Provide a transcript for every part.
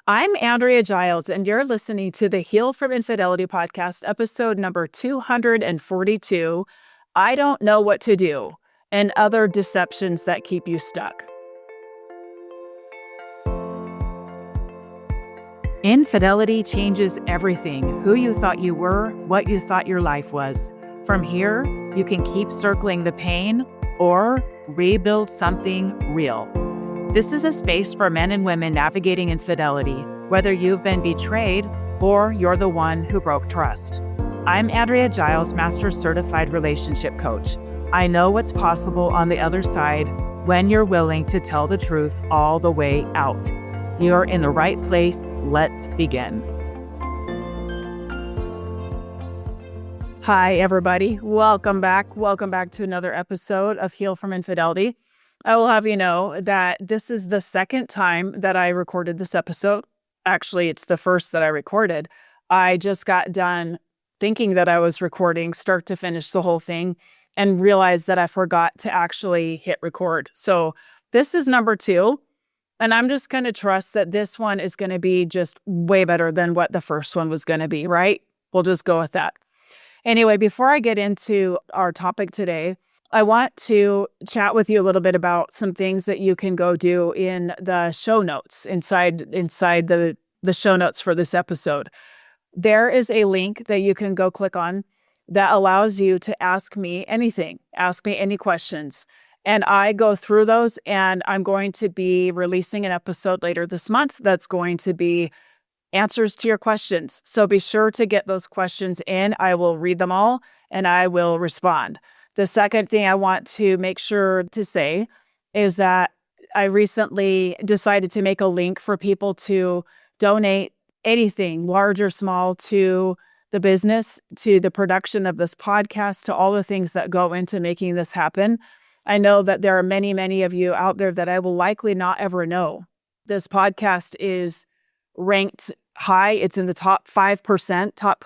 I'm Andrea Giles, and you're listening to the Heal from Infidelity podcast, episode number 242. I don't know what to do, and other deceptions that keep you stuck. Infidelity changes everything: who you thought you were, what you thought your life was. From here, you can keep circling the pain or rebuild something real. This is a space for men and women navigating infidelity, whether you've been betrayed or you're the one who broke trust. I'm Andrea Giles, Master Certified Relationship Coach. I know what's possible on the other side when you're willing to tell the truth all the way out. You're in the right place. Let's begin. Hi, everybody. Welcome back. Welcome back to another episode of Heal from Infidelity. I will have you know that this is the second time that I recorded this episode. Actually, it's the first that I recorded. I just got done thinking that I was recording start to finish the whole thing and realized that I forgot to actually hit record. So this is number 2. And I'm just going to trust that this one is going to be just way better than what the first one was going to be, right? We'll just go with that. Anyway, before I get into our topic today, I want to chat with you a little bit about some things that you can go do in the show notes, inside the show notes for this episode. There is a link that you can go click on that allows you to ask me anything, ask me any questions. And I go through those, and I'm going to be releasing an episode later this month that's going to be answers to your questions. So be sure to get those questions in. I will read them all and I will respond. The second thing I want to make sure to say is that I recently decided to make a link for people to donate anything, large or small, to the business, to the production of this podcast, to all the things that go into making this happen. I know that there are many, many of you out there that I will likely not ever know. This podcast is ranked high. It's in the top 5%, top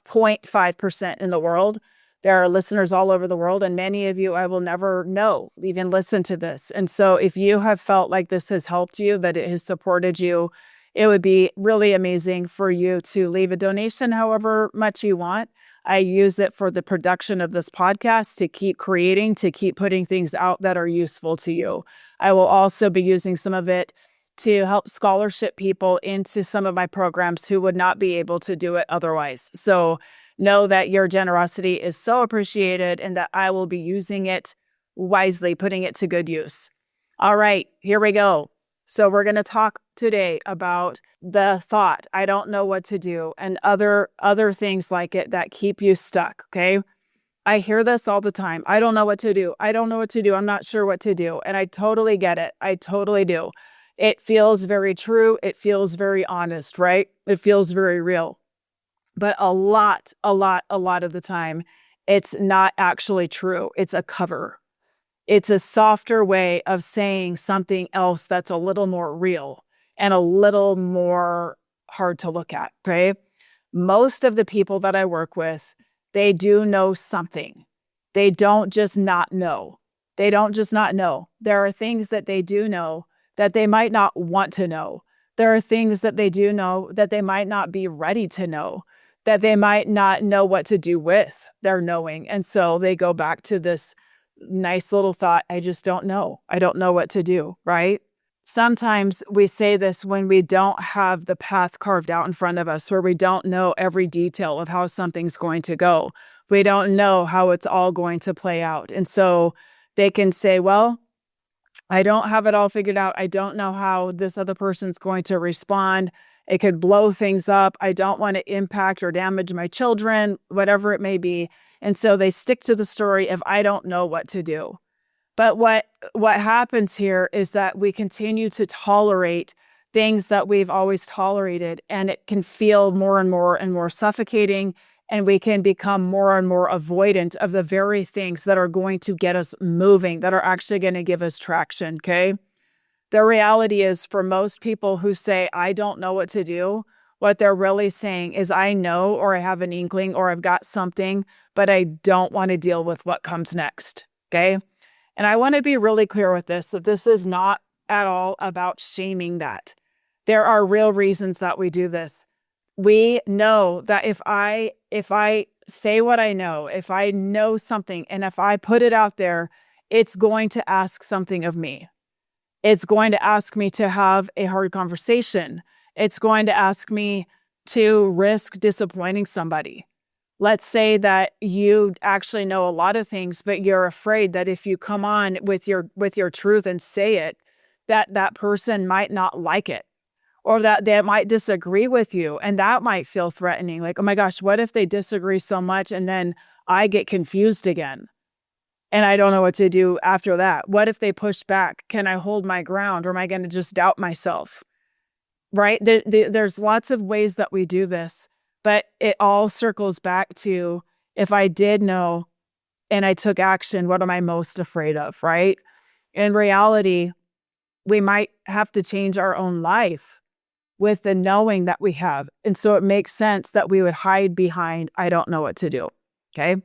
0.5% in the world. There are listeners all over the world, and many of you I will never know even listen to this. And so if you have felt like this has helped you, that it has supported you, it would be really amazing for you to leave a donation however much you want. I use it for the production of this podcast, to keep creating, to keep putting things out that are useful to you. I will also be using some of it to help scholarship people into some of my programs who would not be able to do it otherwise. So know that your generosity is so appreciated and that I will be using it wisely, putting it to good use. All right, here we go. So we're going to talk today about the thought, I don't know what to do, and other things like it that keep you stuck, okay? I hear this all the time. I don't know what to do. I don't know what to do. I'm not sure what to do. And I totally get it. I totally do. It feels very true. It feels very honest, right? It feels very real. But a lot of the time, it's not actually true. It's a cover. It's a softer way of saying something else that's a little more real and a little more hard to look at, okay? Most of the people that I work with, they do know something. They don't just not know. They don't just not know. There are things that they do know that they might not want to know. There are things that they do know that they might not be ready to know, that they might not know what to do with their knowing. And so they go back to this nice little thought, I just don't know. I don't know what to do, right? Sometimes we say this when we don't have the path carved out in front of us, where we don't know every detail of how something's going to go. We don't know how it's all going to play out. And so they can say, well, I don't have it all figured out. I don't know how this other person's going to respond. It could blow things up. I don't want to impact or damage my children, whatever it may be. And so they stick to the story of, I don't know what to do. But what happens here is that we continue to tolerate things that we've always tolerated, and it can feel more and more suffocating, and we can become more and more avoidant of the very things that are going to get us moving, that are actually going to give us traction, okay? The reality is, for most people who say, I don't know what to do, what they're really saying is, I know, or I have an inkling, or I've got something, but I don't want to deal with what comes next, okay? And I want to be really clear with this, that this is not at all about shaming that. There are real reasons that we do this. We know that if I say what I know, if I know something and if I put it out there, it's going to ask something of me. It's going to ask me to have a hard conversation. It's going to ask me to risk disappointing somebody. Let's say that you actually know a lot of things, but you're afraid that if you come on with your truth and say it, that that person might not like it, or that they might disagree with you, and that might feel threatening. Like, oh my gosh, what if they disagree so much and then I get confused again and I don't know what to do after that? What if they push back? Can I hold my ground, or am I going to just doubt myself? Right? There's lots of ways that we do this, but it all circles back to, if I did know and I took action, what am I most afraid of, right? In reality, we might have to change our own life with the knowing that we have. And so it makes sense that we would hide behind, I don't know what to do. Okay.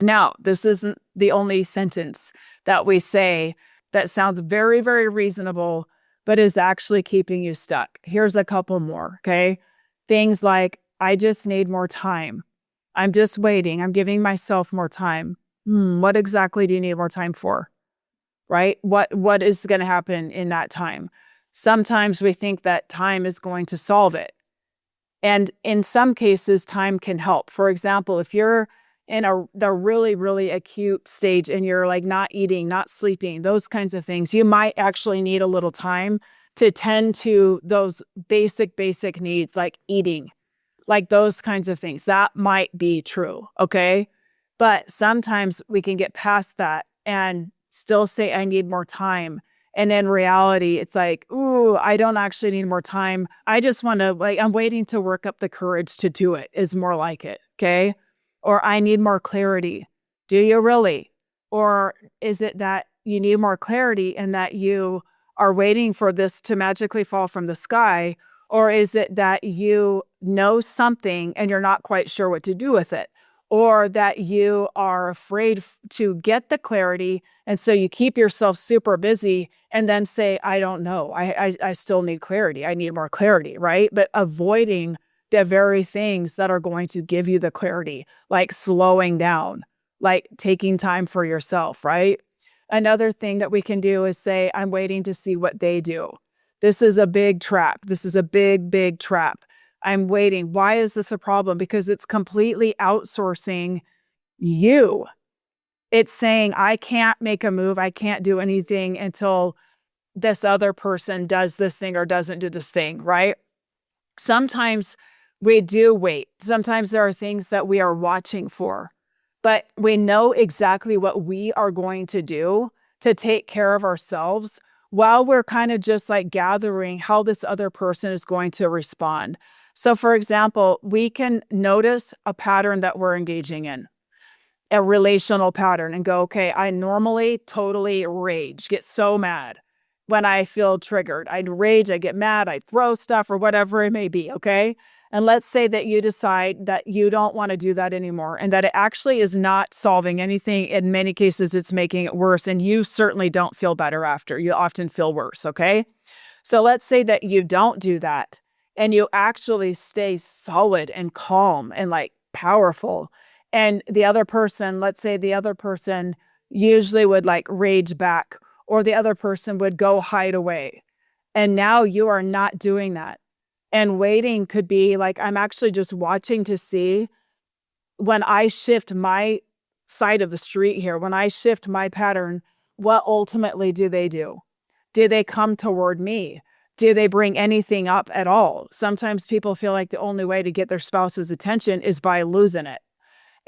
Now, this isn't the only sentence that we say that sounds very, very reasonable, but is actually keeping you stuck. Here's a couple more. Okay. Things like, I just need more time. I'm just waiting. I'm giving myself more time. What exactly do you need more time for? Right? What is going to happen in that time? Sometimes we think that time is going to solve it. And in some cases, time can help. For example, if you're in the really, really acute stage and you're like not eating, not sleeping, those kinds of things, you might actually need a little time to tend to those basic needs like eating, like those kinds of things. That might be true. Okay. But sometimes we can get past that and still say, I need more time. And in reality, it's like, ooh, I don't actually need more time. I just want to, like, I'm waiting to work up the courage to do it, is more like it. Okay. Or I need more clarity. Do you really? Or is it that you need more clarity and that you are waiting for this to magically fall from the sky? Or is it that you know something and you're not quite sure what to do with it? Or that you are afraid to get the clarity, and so you keep yourself super busy and then say, I don't know. I still need clarity. I need more clarity, right? But avoiding the very things that are going to give you the clarity, like slowing down, like taking time for yourself, right? Another thing that we can do is say, I'm waiting to see what they do. This is a big trap. This is a big, big trap. I'm waiting. Why is this a problem? Because it's completely outsourcing you. It's saying, I can't make a move. I can't do anything until this other person does this thing or doesn't do this thing, right? Sometimes we do wait. Sometimes there are things that we are watching for, but we know exactly what we are going to do to take care of ourselves while we're kind of just like gathering how this other person is going to respond. So, for example, we can notice a pattern that we're engaging in, a relational pattern, and go, okay, I normally totally rage, get so mad when I feel triggered. I'd rage, I get mad, I throw stuff or whatever it may be, okay? And let's say that you decide that you don't want to do that anymore and that it actually is not solving anything. In many cases, it's making it worse, and you certainly don't feel better after. You often feel worse, okay? So let's say that you don't do that and you actually stay solid and calm and like powerful. And the other person, let's say the other person usually would like rage back, or the other person would go hide away. And now you are not doing that. And waiting could be like, I'm actually just watching to see, when I shift my side of the street here, when I shift my pattern, what ultimately do they do? Do they come toward me? Do they bring anything up at all? Sometimes people feel like the only way to get their spouse's attention is by losing it.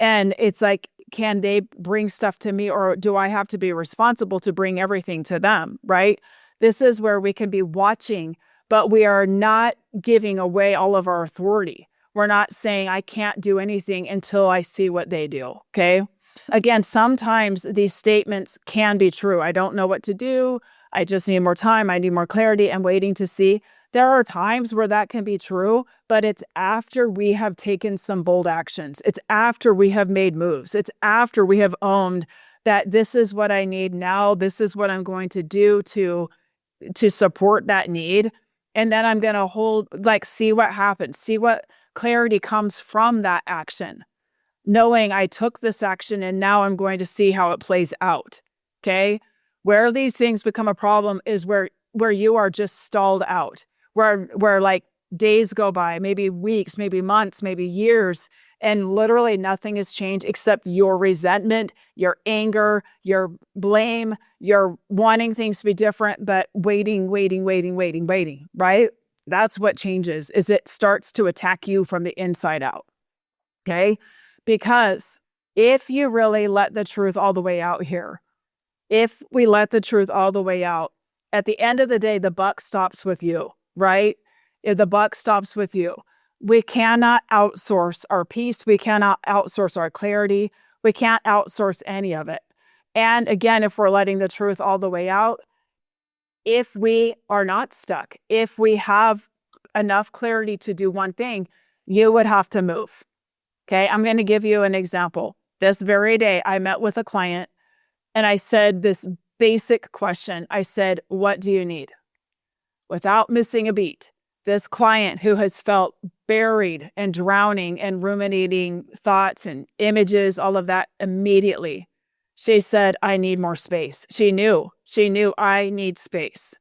And it's like, can they bring stuff to me, or do I have to be responsible to bring everything to them, right? This is where we can be watching, but we are not giving away all of our authority. We're not saying, I can't do anything until I see what they do, okay? Again, sometimes these statements can be true. I don't know what to do. I just need more time. I need more clarity. I'm waiting to see. There are times where that can be true, but it's after we have taken some bold actions. It's after we have made moves. It's after we have owned that this is what I need now. This is what I'm going to do to to support that need. And then I'm going to see what happens, see what clarity comes from that action, knowing I took this action and now I'm going to see how it plays out. Okay. Where these things become a problem is where you are just stalled out, where like days go by, maybe weeks, maybe months, maybe years, and literally nothing has changed except your resentment, your anger, your blame, your wanting things to be different, but waiting, right? That's what changes, is it starts to attack you from the inside out. Okay. Because if you really let the truth all the way out here, if we let the truth all the way out, at the end of the day, the buck stops with you, right? If the buck stops with you, we cannot outsource our peace. We cannot outsource our clarity. We can't outsource any of it. And again, if we're letting the truth all the way out, if we are not stuck, if we have enough clarity to do one thing, you would have to move. Okay, I'm going to give you an example. This very day, I met with a client and I said this basic question. I said, "What do you need?" Without missing a beat. This client who has felt buried and drowning and ruminating thoughts and images, all of that, immediately, she said, "I need more space." She knew I need space.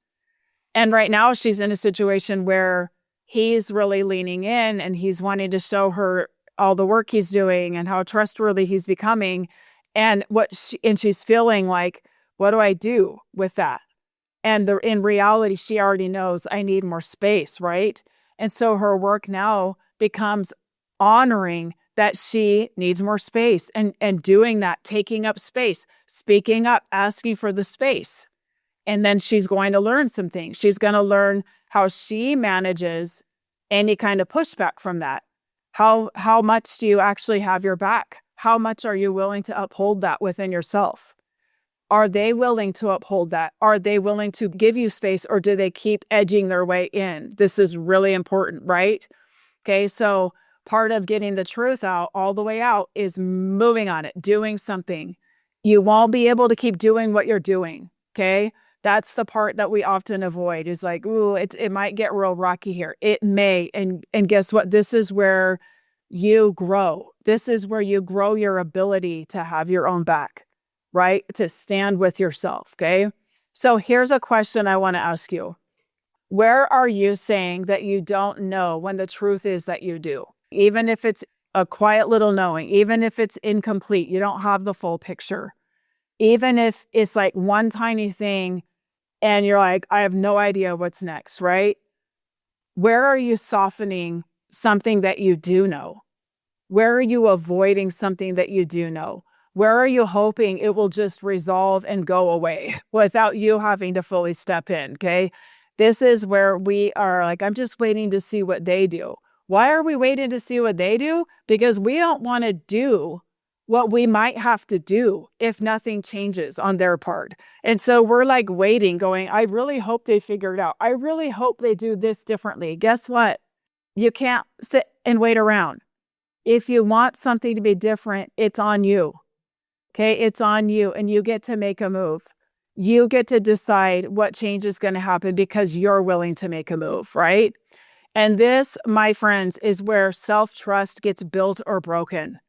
And right now she's in a situation where he's really leaning in and he's wanting to show her all the work he's doing and how trustworthy he's becoming. And she's feeling like, what do I do with that? And in reality, she already knows I need more space, right? And so her work now becomes honoring that she needs more space and doing that, taking up space, speaking up, asking for the space. And then she's going to learn some things. She's going to learn how she manages any kind of pushback from that. How much do you actually have your back? How much are you willing to uphold that within yourself? Are they willing to uphold that? Are they willing to give you space, or do they keep edging their way in? This is really important, right? Okay, so part of getting the truth out all the way out is moving on it, doing something. You won't be able to keep doing what you're doing, okay? That's the part that we often avoid, is like, ooh, it might get real rocky here. It may, and guess what? This is where you grow. This is where you grow your ability to have your own back, right? To stand with yourself, okay? So here's a question I want to ask you. Where are you saying that you don't know when the truth is that you do? Even if it's a quiet little knowing, even if it's incomplete, you don't have the full picture. Even if it's like one tiny thing and you're like, I have no idea what's next, right? Where are you softening something that you do know? Where are you avoiding something that you do know? Where are you hoping it will just resolve and go away without you having to fully step in, okay? This is where we are like, I'm just waiting to see what they do. Why are we waiting to see what they do? Because we don't want to do what we might have to do if nothing changes on their part. And so we're like waiting, going, I really hope they figure it out. I really hope they do this differently. Guess what? You can't sit and wait around. If you want something to be different, it's on you. Okay, it's on you, and you get to make a move. You get to decide what change is going to happen because you're willing to make a move, right? And this, my friends, is where self-trust gets built or broken.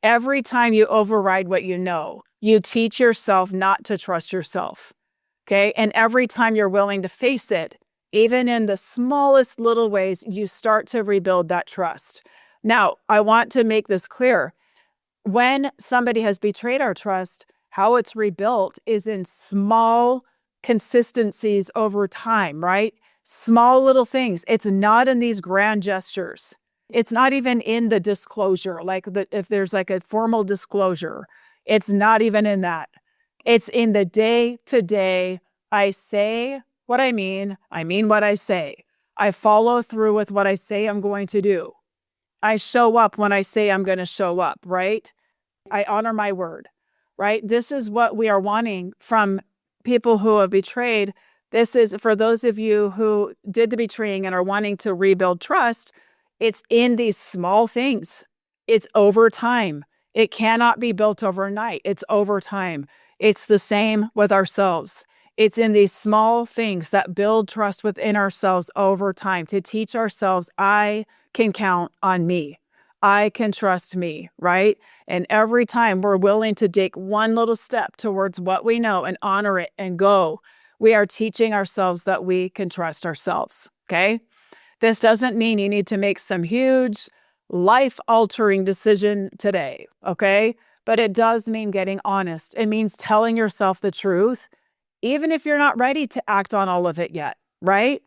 Every time you override what you know, you teach yourself not to trust yourself, okay? And every time you're willing to face it, even in the smallest little ways, you start to rebuild that trust. Now, I want to make this clear. When somebody has betrayed our trust, how it's rebuilt is in small consistencies over time, right? Small little things. It's not in these grand gestures. It's not even in the disclosure, if there's like a formal disclosure, it's not even in that. It's in the day-to-day, I say what I mean what I say. I follow through with what I say I'm going to do. I show up when I say I'm going to show up, right? I honor my word, right? This is what we are wanting from people who have betrayed. This is for those of you who did the betraying and are wanting to rebuild trust. It's in these small things. It's over time. It cannot be built overnight. It's over time. It's the same with ourselves. It's in these small things that build trust within ourselves over time to teach ourselves, I can count on me. I can trust me, right? And every time we're willing to take one little step towards what we know and honor it and go, we are teaching ourselves that we can trust ourselves, okay? This doesn't mean you need to make some huge life-altering decision today, okay? But it does mean getting honest. It means telling yourself the truth, even if you're not ready to act on all of it yet, right?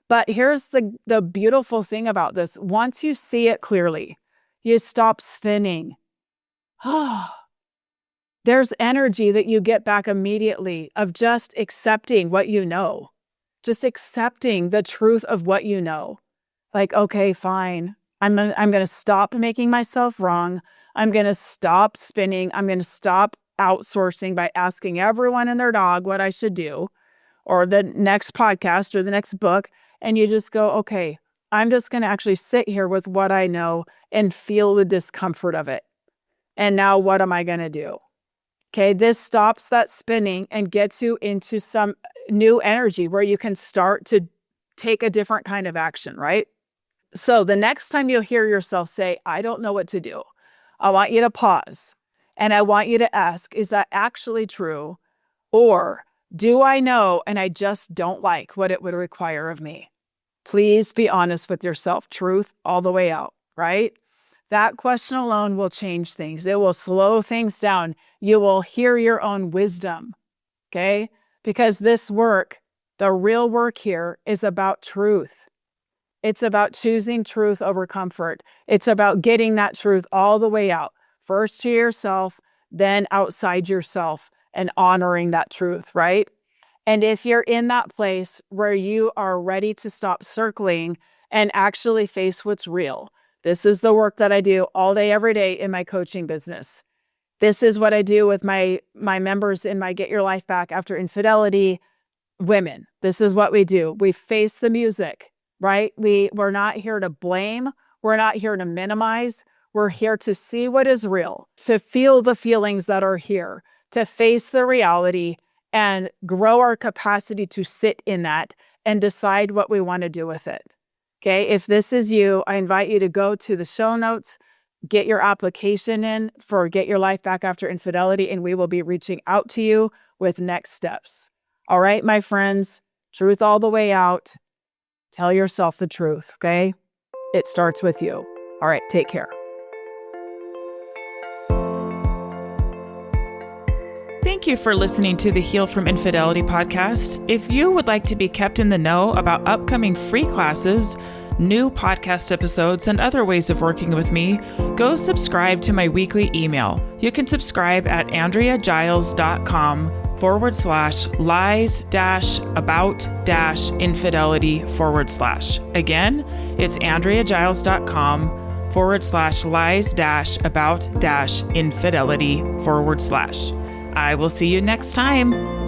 But here's the beautiful thing about this. Once you see it clearly, you stop spinning. There's energy that you get back immediately of just accepting what you know, just accepting the truth of what you know. Like, okay, fine. I'm gonna stop making myself wrong. I'm gonna stop spinning. I'm gonna stop outsourcing by asking everyone and their dog what I should do, or the next podcast or the next book. And you just go, okay, I'm just gonna actually sit here with what I know and feel the discomfort of it. And now what am I gonna do? Okay, this stops that spinning and gets you into some new energy where you can start to take a different kind of action, right? So the next time you hear yourself say, I don't know what to do, I want you to pause and I want you to ask, is that actually true? Or do I know and I just don't like what it would require of me? Please be honest with yourself, truth all the way out, right? That question alone will change things. It will slow things down. You will hear your own wisdom, okay? Because this work, the real work here, is about truth. It's about choosing truth over comfort. It's about getting that truth all the way out, first to yourself, then outside yourself, and honoring that truth, right? And if you're in that place where you are ready to stop circling and actually face what's real, this is the work that I do all day, every day in my coaching business. This is what I do with my members in my Get Your Life Back After Infidelity women. This is what we do. We face the music. Right? We're not here to blame. We're not here to minimize. We're here to see what is real, to feel the feelings that are here, to face the reality and grow our capacity to sit in that and decide what we want to do with it. Okay. If this is you, I invite you to go to the show notes, get your application in for Get Your Life Back After Infidelity, and we will be reaching out to you with next steps. All right, my friends, truth all the way out. Tell yourself the truth, okay? It starts with you. All right, take care. Thank you for listening to the Heal from Infidelity podcast. If you would like to be kept in the know about upcoming free classes, new podcast episodes, and other ways of working with me, go subscribe to my weekly email. You can subscribe at AndreaGiles.com/lies-about-infidelity/. Again, it's AndreaGiles.com/lies-about-infidelity/. I will see you next time.